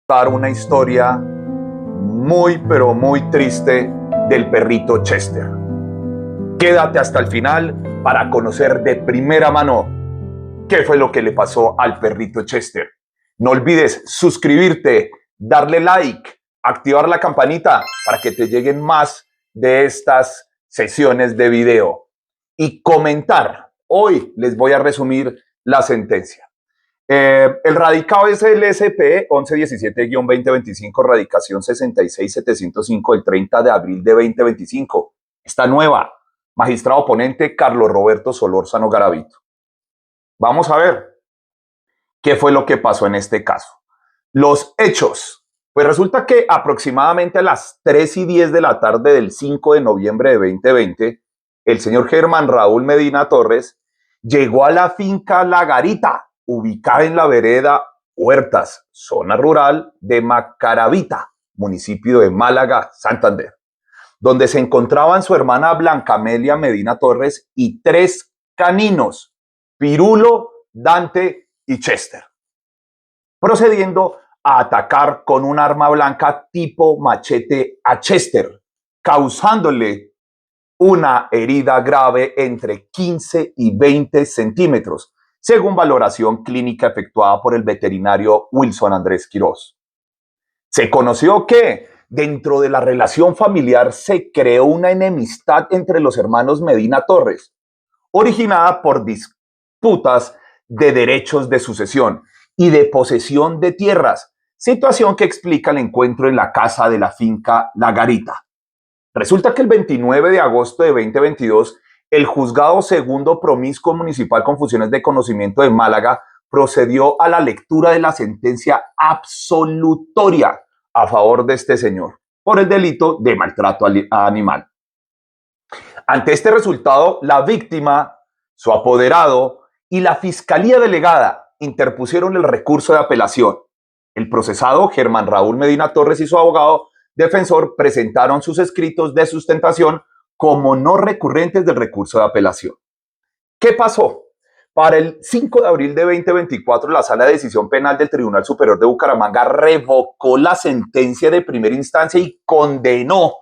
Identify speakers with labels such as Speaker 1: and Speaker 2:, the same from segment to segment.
Speaker 1: contar una historia muy pero muy triste del perrito Chester. Quédate hasta el final para conocer de primera mano qué fue lo que le pasó al perrito Chester. No olvides suscribirte, darle like, activar la campanita para que te lleguen más de estas sesiones de video y comentar. Hoy les voy a resumir la sentencia. El radicado es el SP 1117-2025, radicación 66705 del 30 de abril de 2025. Está nueva. Magistrado ponente Carlos Roberto Solórzano Garavito. Vamos a ver qué fue lo que pasó en este caso. Los hechos. Pues resulta que aproximadamente a las 3:10 de la tarde del 5 de noviembre de 2020, el señor Germán Raúl Medina Torres llegó a la finca La Garita, ubicada en la vereda Huertas, zona rural de Macaravita, municipio de Málaga, Santander, donde se encontraban su hermana Blanca Amelia Medina Torres y 3 caninos, Pirulo, Dante y Chester, procediendo a atacar con un arma blanca tipo machete a Chester, causándole una herida grave entre 15 y 20 centímetros, según valoración clínica efectuada por el veterinario Wilson Andrés Quirós. Se conoció que dentro de la relación familiar se creó una enemistad entre los hermanos Medina Torres, originada por disputas de derechos de sucesión y de posesión de tierras, situación que explica el encuentro en la casa de la finca La Garita. Resulta que el 29 de agosto de 2022, el Juzgado Segundo Promiscuo Municipal con Funciones de Conocimiento de Málaga procedió a la lectura de la sentencia absolutoria a favor de este señor por el delito de maltrato animal. Ante este resultado, la víctima, su apoderado y la Fiscalía Delegada interpusieron el recurso de apelación. El procesado, Germán Raúl Medina Torres, y su abogado defensor presentaron sus escritos de sustentación como no recurrentes del recurso de apelación. ¿Qué pasó? Para el 5 de abril de 2024, la Sala de Decisión Penal del Tribunal Superior de Bucaramanga revocó la sentencia de primera instancia y condenó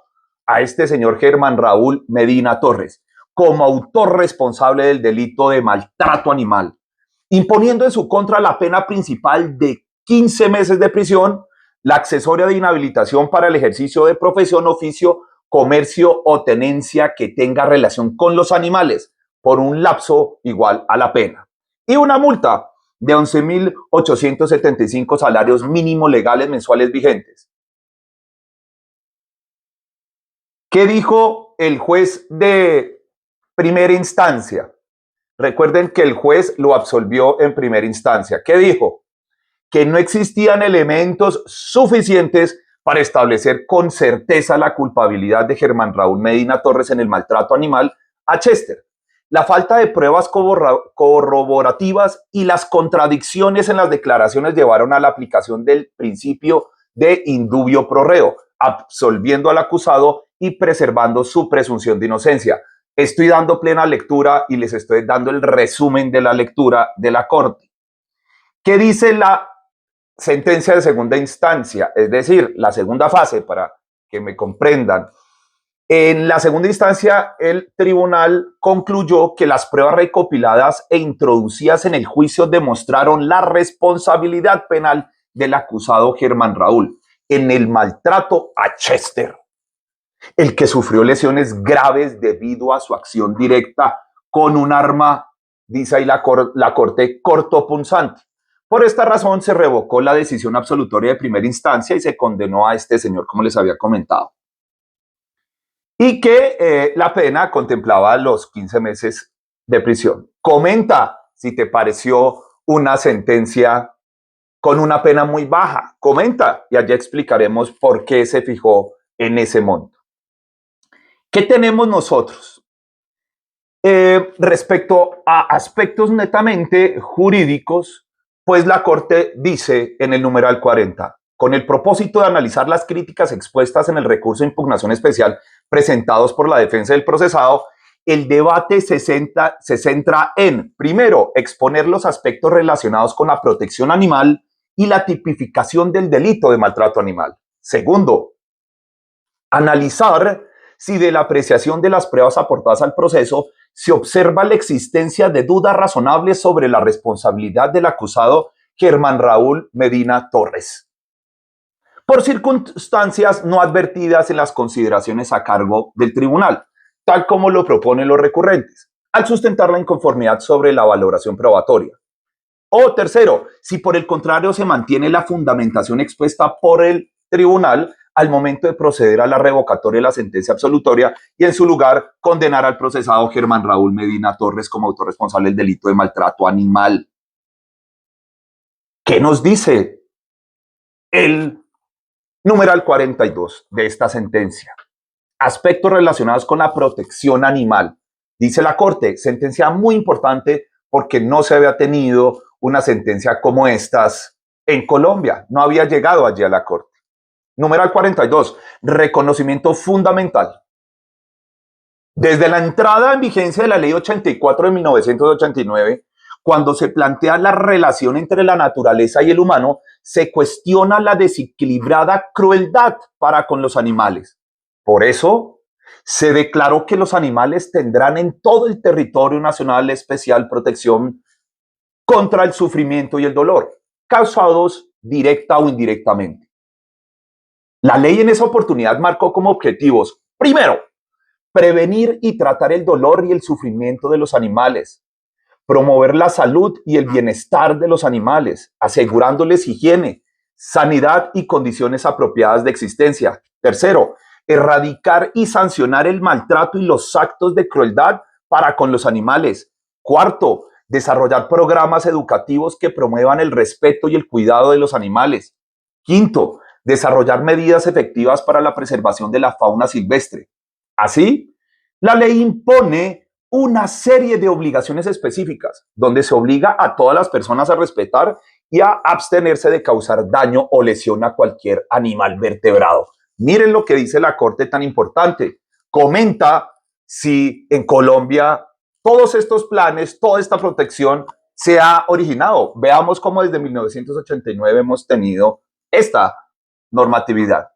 Speaker 1: a este señor Germán Raúl Medina Torres como autor responsable del delito de maltrato animal, imponiendo en su contra la pena principal de 15 meses de prisión, la accesoria de inhabilitación para el ejercicio de profesión, oficio, comercio o tenencia que tenga relación con los animales por un lapso igual a la pena, y una multa de 11.875 salarios mínimos legales mensuales vigentes. ¿Qué dijo el juez de primera instancia? Recuerden que el juez lo absolvió en primera instancia. ¿Qué dijo? Que no existían elementos suficientes para establecer con certeza la culpabilidad de Germán Raúl Medina Torres en el maltrato animal a Chester. La falta de pruebas corroborativas y las contradicciones en las declaraciones llevaron a la aplicación del principio de indubio pro reo, absolviendo al acusado y preservando su presunción de inocencia. Estoy dando plena lectura y les estoy dando el resumen de la lectura de la Corte. ¿Qué dice la sentencia de segunda instancia? Es decir, la segunda fase, para que me comprendan. En la segunda instancia, el tribunal concluyó que las pruebas recopiladas e introducidas en el juicio demostraron la responsabilidad penal del acusado Germán Raúl en el maltrato a Chester, el que sufrió lesiones graves debido a su acción directa con un arma, dice ahí la Corte, cortopunzante. Por esta razón se revocó la decisión absolutoria de primera instancia y se condenó a este señor, como les había comentado, y que la pena contemplaba los 15 meses de prisión. Comenta si te pareció una sentencia con una pena muy baja. Comenta y allá explicaremos por qué se fijó en ese monto. ¿Qué tenemos nosotros? Respecto a aspectos netamente jurídicos, pues la Corte dice en el numeral 40, con el propósito de analizar las críticas expuestas en el recurso de impugnación especial presentados por la defensa del procesado, el debate se centra en, primero, exponer los aspectos relacionados con la protección animal y la tipificación del delito de maltrato animal. Segundo, analizar si de la apreciación de las pruebas aportadas al proceso se observa la existencia de dudas razonables sobre la responsabilidad del acusado Germán Raúl Medina Torres, por circunstancias no advertidas en las consideraciones a cargo del tribunal, tal como lo proponen los recurrentes, al sustentar la inconformidad sobre la valoración probatoria. O tercero, si por el contrario se mantiene la fundamentación expuesta por el tribunal al momento de proceder a la revocatoria de la sentencia absolutoria y en su lugar condenar al procesado Germán Raúl Medina Torres como autorresponsable del delito de maltrato animal. ¿Qué nos dice el numeral 42 de esta sentencia? Aspectos relacionados con la protección animal. Dice la Corte, sentencia muy importante porque no se había tenido una sentencia como estas en Colombia. No había llegado allí a la Corte. Numeral 42, reconocimiento fundamental. Desde la entrada en vigencia de la Ley 84 de 1989, cuando se plantea la relación entre la naturaleza y el humano, se cuestiona la desequilibrada crueldad para con los animales. Por eso, se declaró que los animales tendrán en todo el territorio nacional especial protección contra el sufrimiento y el dolor, causados directa o indirectamente. La ley en esa oportunidad marcó como objetivos, primero, prevenir y tratar el dolor y el sufrimiento de los animales, promover la salud y el bienestar de los animales, asegurándoles higiene, sanidad y condiciones apropiadas de existencia. Tercero, erradicar y sancionar el maltrato y los actos de crueldad para con los animales. Cuarto, desarrollar programas educativos que promuevan el respeto y el cuidado de los animales. Quinto, desarrollar medidas efectivas para la preservación de la fauna silvestre. Así, la ley impone una serie de obligaciones específicas, donde se obliga a todas las personas a respetar y a abstenerse de causar daño o lesión a cualquier animal vertebrado. Miren lo que dice la Corte tan importante. Comenta si en Colombia todos estos planes, toda esta protección se ha originado. Veamos cómo desde 1989 hemos tenido esta normatividad.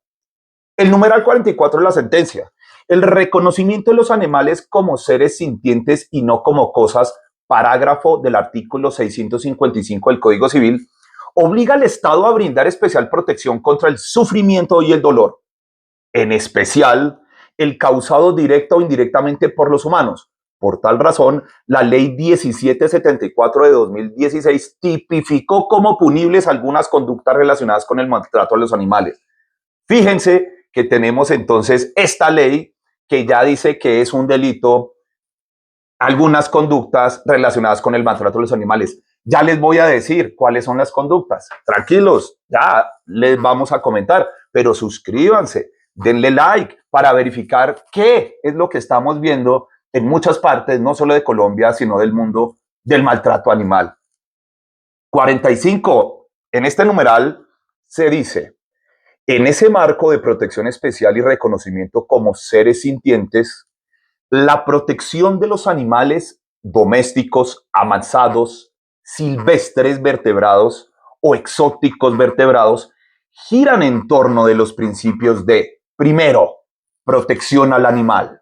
Speaker 1: El numeral 44 de la sentencia. El reconocimiento de los animales como seres sintientes y no como cosas, parágrafo del artículo 655 del Código Civil, obliga al Estado a brindar especial protección contra el sufrimiento y el dolor, en especial el causado directa o indirectamente por los humanos. Por tal razón, la Ley 1774 de 2016 tipificó como punibles algunas conductas relacionadas con el maltrato a los animales. Fíjense que tenemos entonces esta ley que ya dice que es un delito algunas conductas relacionadas con el maltrato a los animales. Ya les voy a decir cuáles son las conductas. Tranquilos, ya les vamos a comentar, pero suscríbanse, denle like para verificar qué es lo que estamos viendo en muchas partes, no solo de Colombia, sino del mundo del maltrato animal. 45. En este numeral se dice, en ese marco de protección especial y reconocimiento como seres sintientes, la protección de los animales domésticos, amansados, silvestres vertebrados o exóticos vertebrados giran en torno de los principios de, primero, protección al animal.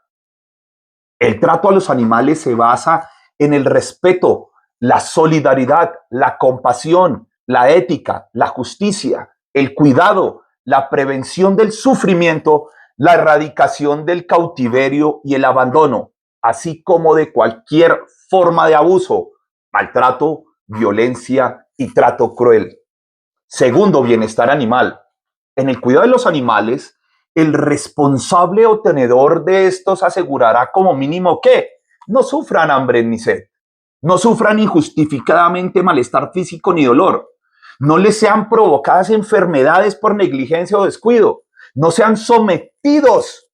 Speaker 1: El trato a los animales se basa en el respeto, la solidaridad, la compasión, la ética, la justicia, el cuidado, la prevención del sufrimiento, la erradicación del cautiverio y el abandono, así como de cualquier forma de abuso, maltrato, violencia y trato cruel. Segundo, bienestar animal. En el cuidado de los animales, el responsable o tenedor de estos asegurará como mínimo que no sufran hambre ni sed, no sufran injustificadamente malestar físico ni dolor, no les sean provocadas enfermedades por negligencia o descuido, no sean sometidos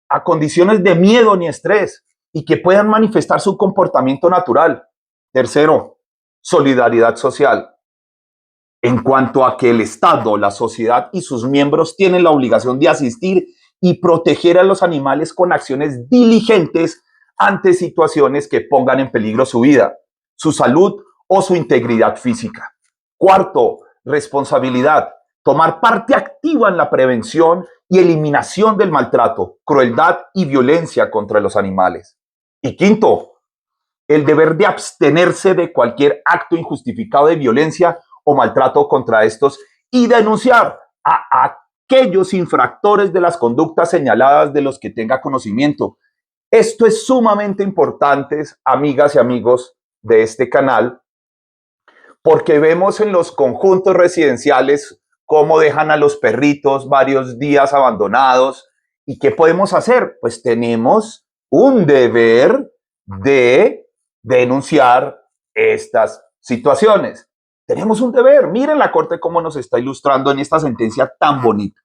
Speaker 1: a condiciones de miedo ni estrés y que puedan manifestar su comportamiento natural. Tercero, solidaridad social. En cuanto a que el Estado, la sociedad y sus miembros tienen la obligación de asistir y proteger a los animales con acciones diligentes ante situaciones que pongan en peligro su vida, su salud o su integridad física. Cuarto, responsabilidad, tomar parte activa en la prevención y eliminación del maltrato, crueldad y violencia contra los animales. Y quinto, el deber de abstenerse de cualquier acto injustificado de violencia o maltrato contra estos y denunciar a aquellos infractores de las conductas señaladas de los que tenga conocimiento. Esto es sumamente importante, amigas y amigos de este canal, porque vemos en los conjuntos residenciales cómo dejan a los perritos varios días abandonados. ¿Y qué podemos hacer? Pues tenemos un deber de denunciar estas situaciones. Tenemos un deber. Miren la Corte cómo nos está ilustrando en esta sentencia tan bonita.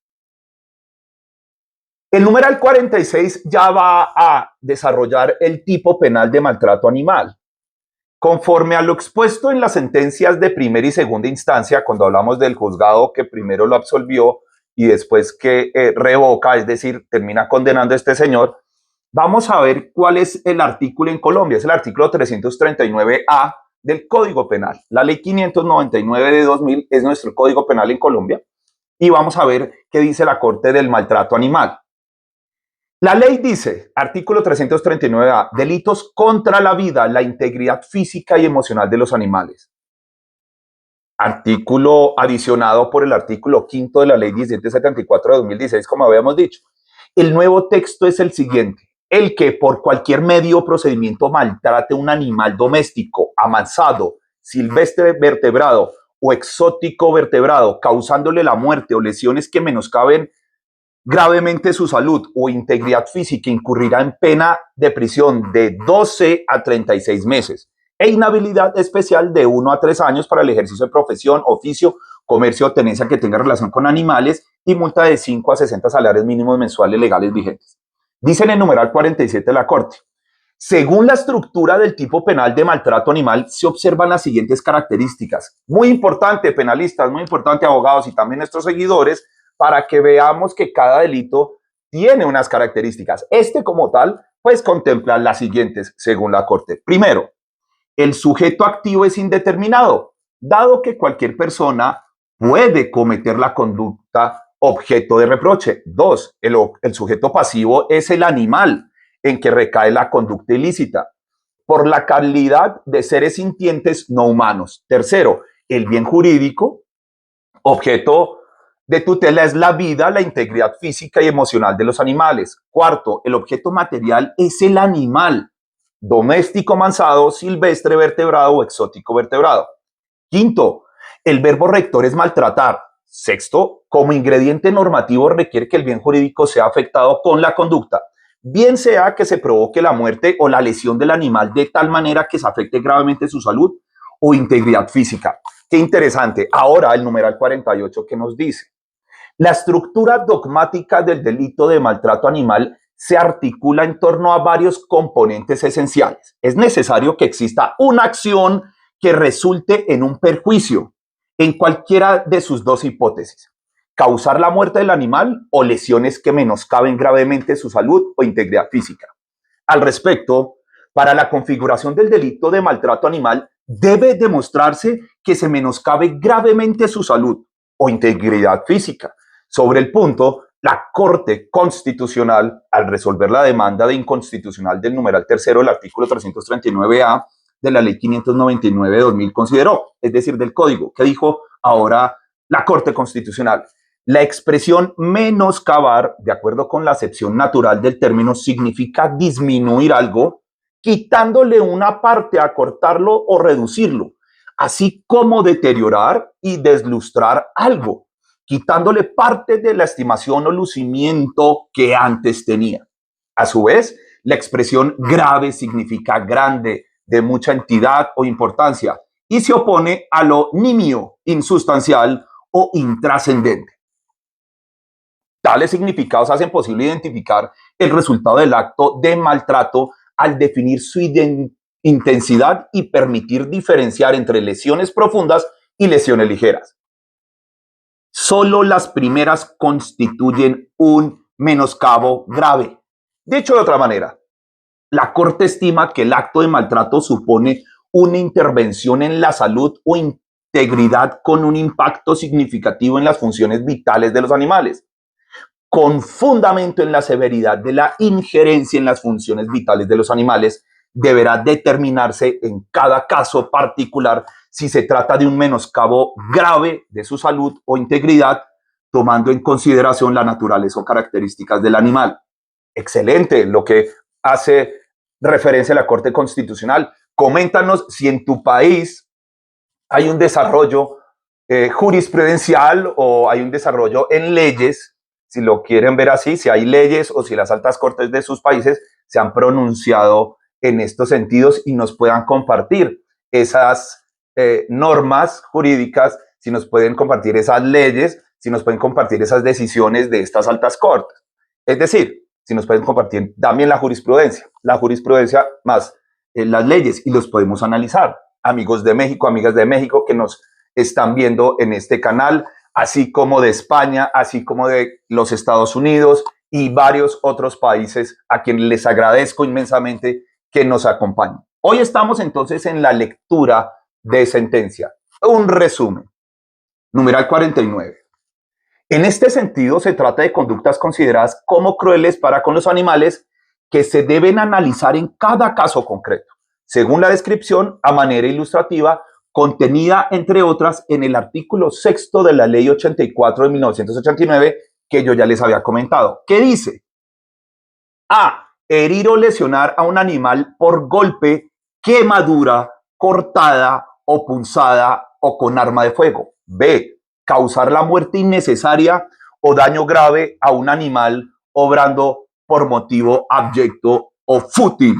Speaker 1: El numeral 46 ya va a desarrollar el tipo penal de maltrato animal. Conforme a lo expuesto en las sentencias de primera y segunda instancia, cuando hablamos del juzgado que primero lo absolvió y después que revoca, es decir, termina condenando a este señor, vamos a ver cuál es el artículo en Colombia. Es el artículo 339A del Código Penal. La ley 599 de 2000 es nuestro Código Penal en Colombia. Y vamos a ver qué dice la Corte del Maltrato Animal. La ley dice, artículo 339A, delitos contra la vida, la integridad física y emocional de los animales. Artículo adicionado por el artículo 5 de la ley 1774 de 2016, como habíamos dicho. El nuevo texto es el siguiente. El que por cualquier medio o procedimiento maltrate un animal doméstico, amansado, silvestre vertebrado o exótico vertebrado, causándole la muerte o lesiones que menoscaben gravemente su salud o integridad física, incurrirá en pena de prisión de 12 a 36 meses e inhabilidad especial de 1 a 3 años para el ejercicio de profesión, oficio, comercio o tenencia que tenga relación con animales y multa de 5 a 60 salarios mínimos mensuales legales vigentes. Dice en el numeral 47 de la Corte, según la estructura del tipo penal de maltrato animal, se observan las siguientes características. Muy importante, penalistas, muy importante, abogados y también nuestros seguidores, para que veamos que cada delito tiene unas características. Este como tal, pues contempla las siguientes según la Corte. Primero, el sujeto activo es indeterminado, dado que cualquier persona puede cometer la conducta objeto de reproche. Dos, el sujeto pasivo es el animal en que recae la conducta ilícita, por la calidad de seres sintientes no humanos. Tercero, el bien jurídico, objeto de tutela es la vida, la integridad física y emocional de los animales. Cuarto, el objeto material es el animal, doméstico, mansado, silvestre, vertebrado o exótico vertebrado. Quinto, el verbo rector es maltratar. Sexto, como ingrediente normativo requiere que el bien jurídico sea afectado con la conducta, bien sea que se provoque la muerte o la lesión del animal de tal manera que se afecte gravemente su salud o integridad física. Qué interesante. Ahora el numeral 48 que nos dice. La estructura dogmática del delito de maltrato animal se articula en torno a varios componentes esenciales. Es necesario que exista una acción que resulte en un perjuicio en cualquiera de sus dos hipótesis. Causar la muerte del animal o lesiones que menoscaben gravemente su salud o integridad física. Al respecto, para la configuración del delito de maltrato animal, debe demostrarse que se menoscabe gravemente su salud o integridad física. Sobre el punto, la Corte Constitucional, al resolver la demanda de inconstitucional del numeral tercero del artículo 339A de la Ley 599 de 2000, consideró, es decir, del Código, que dijo ahora la Corte Constitucional. La expresión menoscabar, de acuerdo con la acepción natural del término, significa disminuir algo, quitándole una parte, acortarlo o reducirlo, así como deteriorar y deslustrar algo, quitándole parte de la estimación o lucimiento que antes tenía. A su vez, la expresión grave significa grande, de mucha entidad o importancia, y se opone a lo nimio, insustancial o intrascendente. Tales significados hacen posible identificar el resultado del acto de maltrato al definir su intensidad y permitir diferenciar entre lesiones profundas y lesiones ligeras. Solo las primeras constituyen un menoscabo grave. Dicho de otra manera, la Corte estima que el acto de maltrato supone una intervención en la salud o integridad con un impacto significativo en las funciones vitales de los animales, con fundamento en la severidad de la injerencia en las funciones vitales de los animales, deberá determinarse en cada caso particular si se trata de un menoscabo grave de su salud o integridad, tomando en consideración la naturaleza o características del animal. Excelente lo que hace referencia a la Corte Constitucional. Coméntanos si en tu país hay un desarrollo jurisprudencial o hay un desarrollo en leyes, si lo quieren ver así, si hay leyes o si las altas cortes de sus países se han pronunciado en estos sentidos y nos puedan compartir esas normas jurídicas, si nos pueden compartir esas leyes, si nos pueden compartir esas decisiones de estas altas cortes. Es decir, si nos pueden compartir también la jurisprudencia más las leyes y los podemos analizar. Amigos de México, amigas de México que nos están viendo en este canal, así como de España, así como de los Estados Unidos y varios otros países a quienes les agradezco inmensamente que nos acompañen. Hoy estamos entonces en la lectura de sentencia. Un resumen. Numeral 49. En este sentido, se trata de conductas consideradas como crueles para con los animales que se deben analizar en cada caso concreto, según la descripción a manera ilustrativa contenida, entre otras, en el artículo 6 de la Ley 84 de 1989, que yo ya les había comentado. ¿Qué dice? A. Herir o lesionar a un animal por golpe, quemadura, cortada o punzada o con arma de fuego. B. Causar la muerte innecesaria o daño grave a un animal obrando por motivo abyecto o fútil.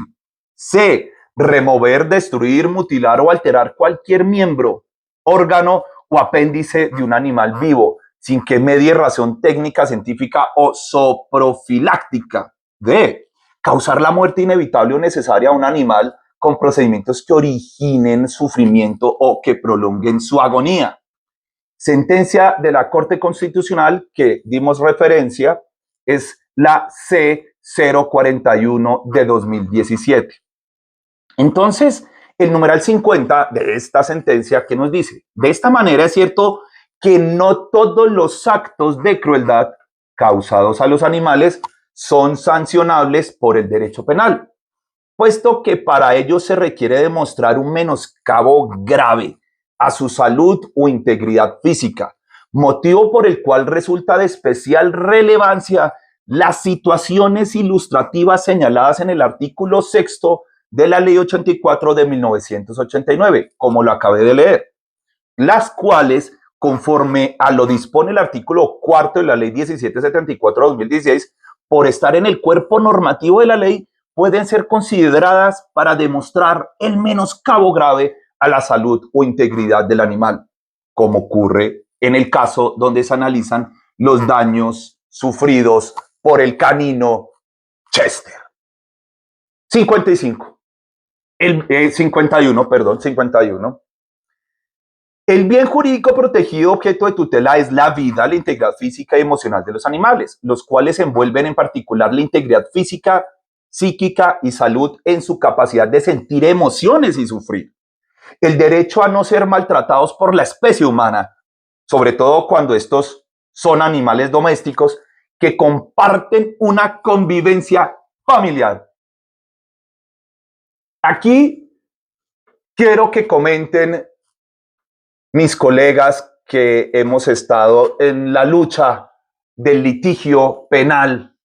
Speaker 1: C. Remover, destruir, mutilar o alterar cualquier miembro, órgano o apéndice de un animal vivo, sin que medie razón técnica, científica o zooprofiláctica. D. Causar la muerte inevitable o necesaria a un animal con procedimientos que originen sufrimiento o que prolonguen su agonía. Sentencia de la Corte Constitucional que dimos referencia es la C-041 de 2017. Entonces, el numeral 50 de esta sentencia, ¿qué nos dice? De esta manera es cierto que no todos los actos de crueldad causados a los animales son sancionables por el derecho penal, puesto que para ello se requiere demostrar un menoscabo grave a su salud o integridad física, motivo por el cual resulta de especial relevancia las situaciones ilustrativas señaladas en el artículo 6 de la Ley 84 de 1989, como lo acabé de leer, las cuales, conforme a lo dispone el artículo 4 de la Ley 1774 de 2016, por estar en el cuerpo normativo de la ley, pueden ser consideradas para demostrar el menoscabo grave a la salud o integridad del animal, como ocurre en el caso donde se analizan los daños sufridos por el canino Chester. 55. 51. El bien jurídico protegido objeto de tutela es la vida, la integridad física y emocional de los animales, los cuales envuelven en particular la integridad física, psíquica y salud en su capacidad de sentir emociones y sufrir. El derecho a no ser maltratados por la especie humana, sobre todo cuando estos son animales domésticos que comparten una convivencia familiar. Aquí quiero que comenten mis colegas que hemos estado en la lucha del litigio penal.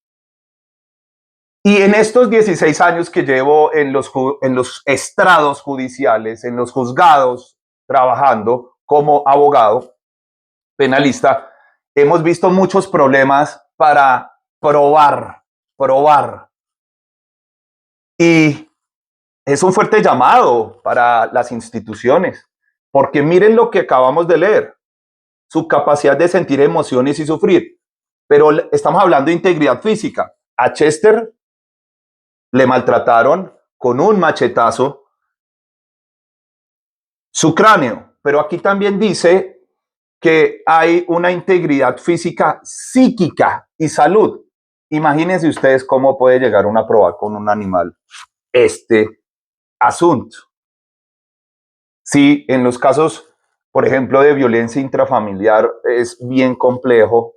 Speaker 1: Y en estos 16 años que llevo en los estrados judiciales, en los juzgados, trabajando como abogado penalista, hemos visto muchos problemas para probar. Y es un fuerte llamado para las instituciones, porque miren lo que acabamos de leer, su capacidad de sentir emociones y sufrir. Pero estamos hablando de integridad física. A Chester le maltrataron con un machetazo su cráneo, pero aquí también dice que hay una integridad física, psíquica y salud. Imagínense ustedes cómo puede llegar uno a probar con un animal este asunto. Si en los casos por ejemplo, de violencia intrafamiliar, es bien complejo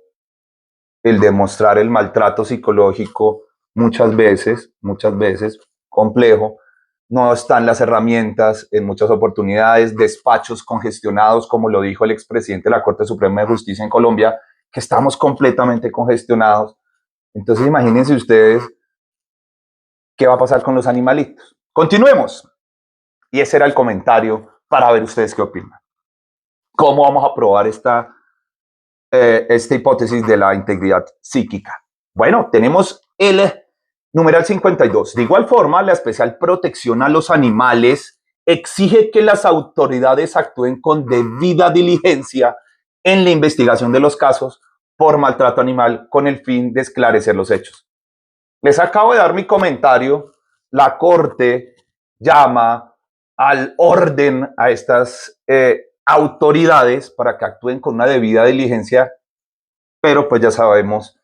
Speaker 1: el demostrar el maltrato psicológico muchas veces complejo. No están las herramientas en muchas oportunidades, despachos congestionados, como lo dijo el expresidente de la Corte Suprema de Justicia en Colombia, que estamos completamente congestionados. Entonces imagínense ustedes qué va a pasar con los animalitos. Continuemos. Y ese era el comentario para ver ustedes qué opinan. ¿Cómo vamos a probar esta hipótesis de la integridad psíquica? Bueno, tenemos el numeral 52. De igual forma, la especial protección a los animales exige que las autoridades actúen con debida diligencia en la investigación de los casos por maltrato animal con el fin de esclarecer los hechos. Les acabo de dar mi comentario. La Corte llama al orden a estas autoridades para que actúen con una debida diligencia, pero pues ya sabemos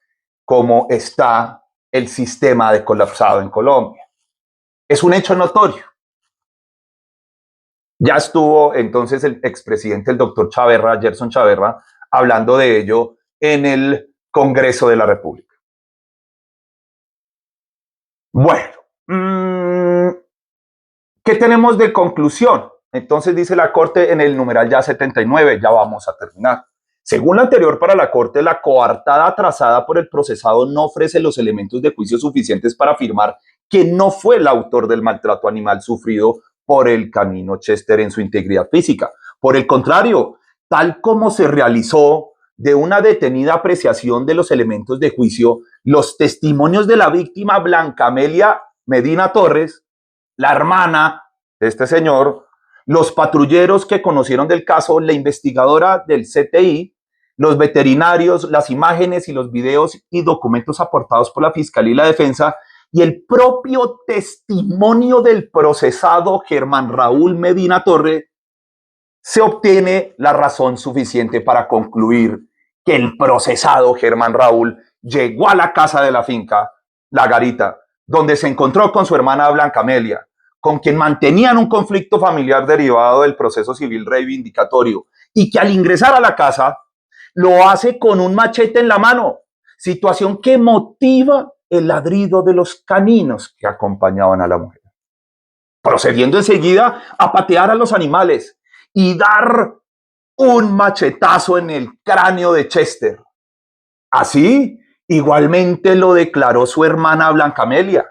Speaker 1: cómo está el sistema de colapsado en Colombia. Es un hecho notorio. Ya estuvo entonces el expresidente, el doctor Chaverra, Gerson Chaverra, hablando de ello en el Congreso de la República. Bueno, ¿qué tenemos de conclusión? Entonces dice la Corte en el numeral ya 79, ya vamos a terminar. Según lo anterior para la Corte, la coartada trazada por el procesado no ofrece los elementos de juicio suficientes para afirmar que no fue el autor del maltrato animal sufrido por el canino Chester en su integridad física. Por el contrario, tal como se realizó de una detenida apreciación de los elementos de juicio, los testimonios de la víctima Blanca Amelia Medina Torres, la hermana de este señor, los patrulleros que conocieron del caso, la investigadora del CTI, los veterinarios, las imágenes y los videos y documentos aportados por la Fiscalía y la Defensa y el propio testimonio del procesado Germán Raúl Medina Torre, se obtiene la razón suficiente para concluir que el procesado Germán Raúl llegó a la casa de la finca, La Garita, donde se encontró con su hermana Blanca Amelia, con quien mantenían un conflicto familiar derivado del proceso civil reivindicatorio, y que al ingresar a la casa lo hace con un machete en la mano, situación que motiva el ladrido de los caninos que acompañaban a la mujer, procediendo enseguida a patear a los animales y dar un machetazo en el cráneo de Chester. Así, igualmente lo declaró su hermana Blanca Amelia,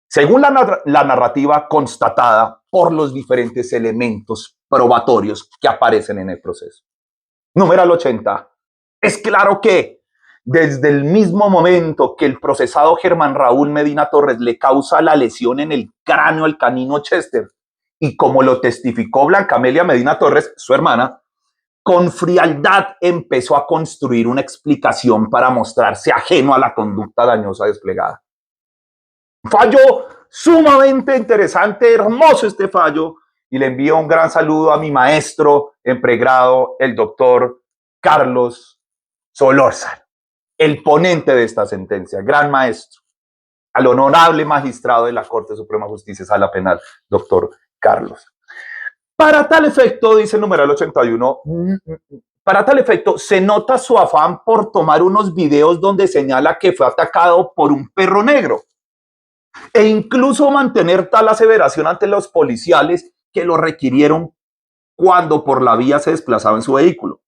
Speaker 1: según la narrativa constatada por los diferentes elementos probatorios que aparecen en el proceso. Numeral 80. Es claro que desde el mismo momento que el procesado Germán Raúl Medina Torres le causa la lesión en el cráneo al canino Chester, y como lo testificó Blanca Amelia Medina Torres, su hermana, con frialdad empezó a construir una explicación para mostrarse ajeno a la conducta dañosa desplegada. Fallo sumamente interesante, hermoso este fallo, y le envío un gran saludo a mi maestro en pregrado, el doctor Carlos Solórzano, el ponente de esta sentencia, gran maestro, al honorable magistrado de la Corte Suprema de Justicia, Sala Penal, doctor Carlos. Para tal efecto, dice el numeral 81, para tal efecto, se nota su afán por tomar unos videos donde señala que fue atacado por un perro negro e incluso mantener tal aseveración ante los policiales que lo requirieron cuando por la vía se desplazaba en su vehículo.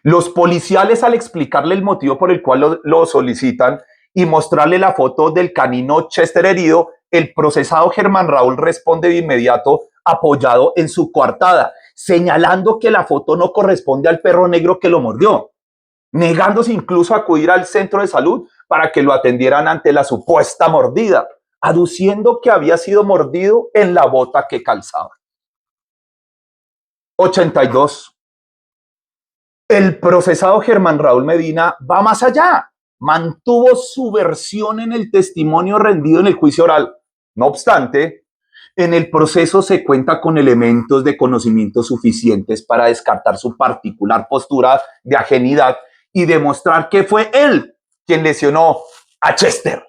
Speaker 1: Los policiales, al explicarle el motivo por el cual lo solicitan y mostrarle la foto del canino Chester herido, el procesado Germán Raúl responde de inmediato apoyado en su coartada, señalando que la foto no corresponde al perro negro que lo mordió, negándose incluso a acudir al centro de salud para que lo atendieran ante la supuesta mordida, aduciendo que había sido mordido en la bota que calzaba. 82. El procesado Germán Raúl Medina va más allá. Mantuvo su versión en el testimonio rendido en el juicio oral. No obstante, en el proceso se cuenta con elementos de conocimiento suficientes para descartar su particular postura de ajenidad y demostrar que fue él quien lesionó a Chester,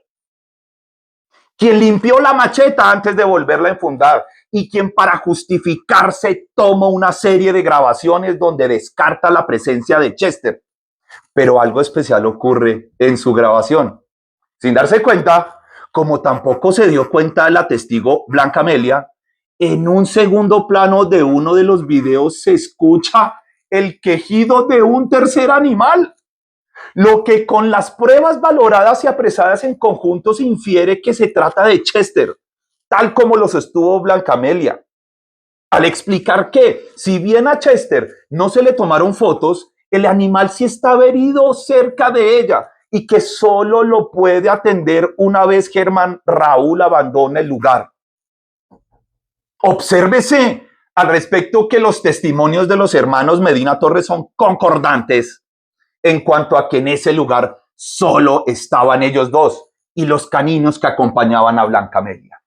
Speaker 1: quien limpió la macheta antes de volverla a enfundar y quien para justificarse toma una serie de grabaciones donde descarta la presencia de Chester. Pero algo especial ocurre en su grabación. Sin darse cuenta, como tampoco se dio cuenta la testigo Blanca Amelia, en un segundo plano de uno de los videos se escucha el quejido de un tercer animal, lo que con las pruebas valoradas y apresadas en conjunto se infiere que se trata de Chester, tal como lo sostuvo Blanca Amelia, al explicar que, si bien a Chester no se le tomaron fotos, el animal sí estaba herido cerca de ella y que solo lo puede atender una vez Germán Raúl abandone el lugar. Obsérvese al respecto que los testimonios de los hermanos Medina Torres son concordantes en cuanto a que en ese lugar solo estaban ellos dos y los caninos que acompañaban a Blanca Amelia.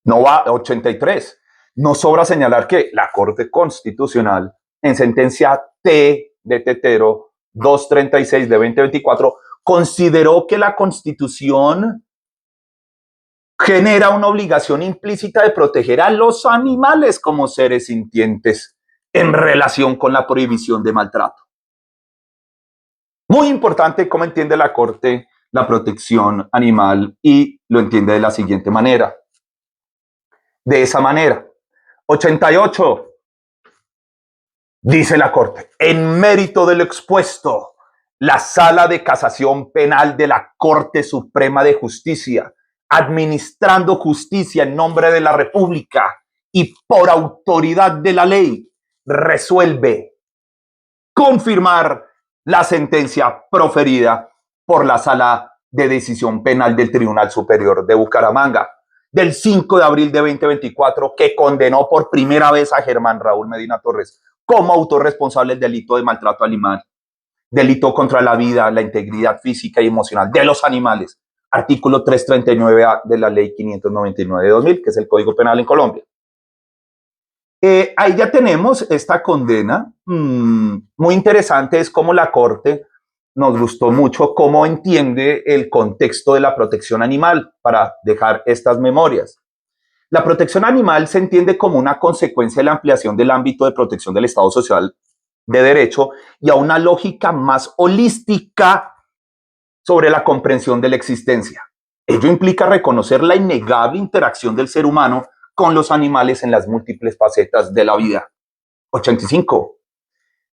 Speaker 1: No va 83. No sobra señalar que la Corte Constitucional, en sentencia T de Tetero 236 de 2024, consideró que la Constitución genera una obligación implícita de proteger a los animales como seres sintientes en relación con la prohibición de maltrato. Muy importante cómo entiende la Corte la protección animal y lo entiende de la siguiente manera. De esa manera, 88, dice la Corte, en mérito de lo expuesto, la Sala de Casación Penal de la Corte Suprema de Justicia, administrando justicia en nombre de la República y por autoridad de la ley, resuelve confirmar la sentencia proferida por la Sala de Decisión Penal del Tribunal Superior de Bucaramanga del 5 de abril de 2024, que condenó por primera vez a Germán Raúl Medina Torres como autor responsable del delito de maltrato animal, delito contra la vida, la integridad física y emocional de los animales, artículo 339A de la Ley 599 de 2000, que es el Código Penal en Colombia. Ahí ya tenemos esta condena. Muy interesante es cómo la Corte nos gustó mucho cómo entiende el contexto de la protección animal para dejar estas memorias. La protección animal se entiende como una consecuencia de la ampliación del ámbito de protección del Estado social de derecho y a una lógica más holística sobre la comprensión de la existencia. Ello implica reconocer la innegable interacción del ser humano con los animales en las múltiples facetas de la vida. 85.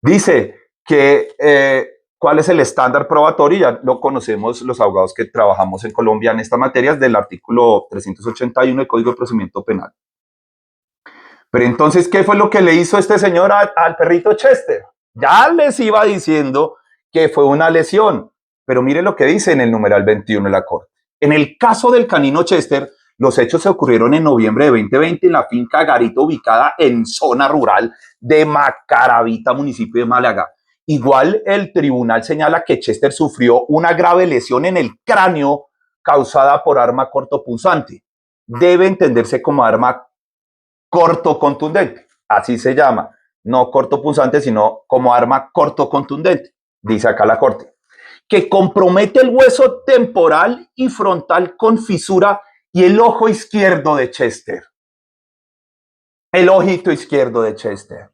Speaker 1: Dice que ¿cuál es el estándar probatorio? Ya lo conocemos los abogados que trabajamos en Colombia en estas materias del artículo 381 del Código de Procedimiento Penal. Pero entonces, ¿qué fue lo que le hizo este señor al perrito Chester? Ya les iba diciendo que fue una lesión, pero mire lo que dice en el numeral 21 de la Corte. En el caso del canino Chester, los hechos se ocurrieron en noviembre de 2020 en la finca Garito, ubicada en zona rural de Macaravita, municipio de Málaga. Igual el tribunal señala que Chester sufrió una grave lesión en el cráneo causada por arma cortopunzante. Debe entenderse como arma cortocontundente, así se llama, no cortopunzante, sino como arma cortocontundente, dice acá la Corte, que compromete el hueso temporal y frontal con fisura y el ojo izquierdo de Chester. El ojito izquierdo de Chester.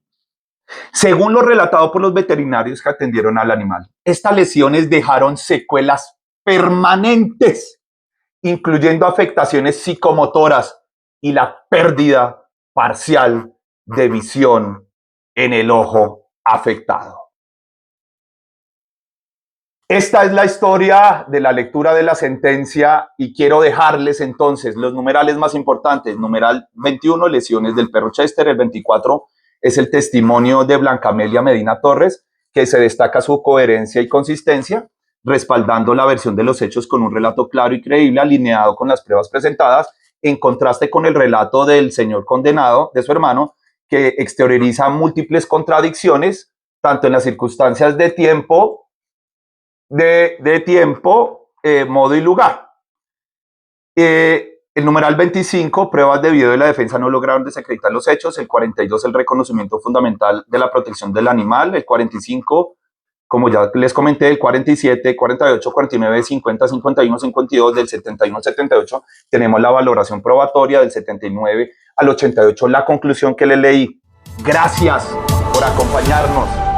Speaker 1: Según lo relatado por los veterinarios que atendieron al animal, estas lesiones dejaron secuelas permanentes, incluyendo afectaciones psicomotoras y la pérdida parcial de visión en el ojo afectado. Esta es la historia de la lectura de la sentencia y quiero dejarles entonces los numerales más importantes. Numeral 21, lesiones del perro Chester. El 24 es el testimonio de Blanca Amelia Medina Torres, que se destaca su coherencia y consistencia, respaldando la versión de los hechos con un relato claro y creíble, alineado con las pruebas presentadas, en contraste con el relato del señor condenado, de su hermano, que exterioriza múltiples contradicciones, tanto en las circunstancias de tiempo, modo y lugar. El numeral 25, pruebas de video de la defensa no lograron desacreditar los hechos. El 42, el reconocimiento fundamental de la protección del animal. El 45, como ya les comenté, del 47, 48, 49, 50, 51, 52, del 71 al 78, tenemos la valoración probatoria del 79 al 88, la conclusión que le leí. Gracias por acompañarnos.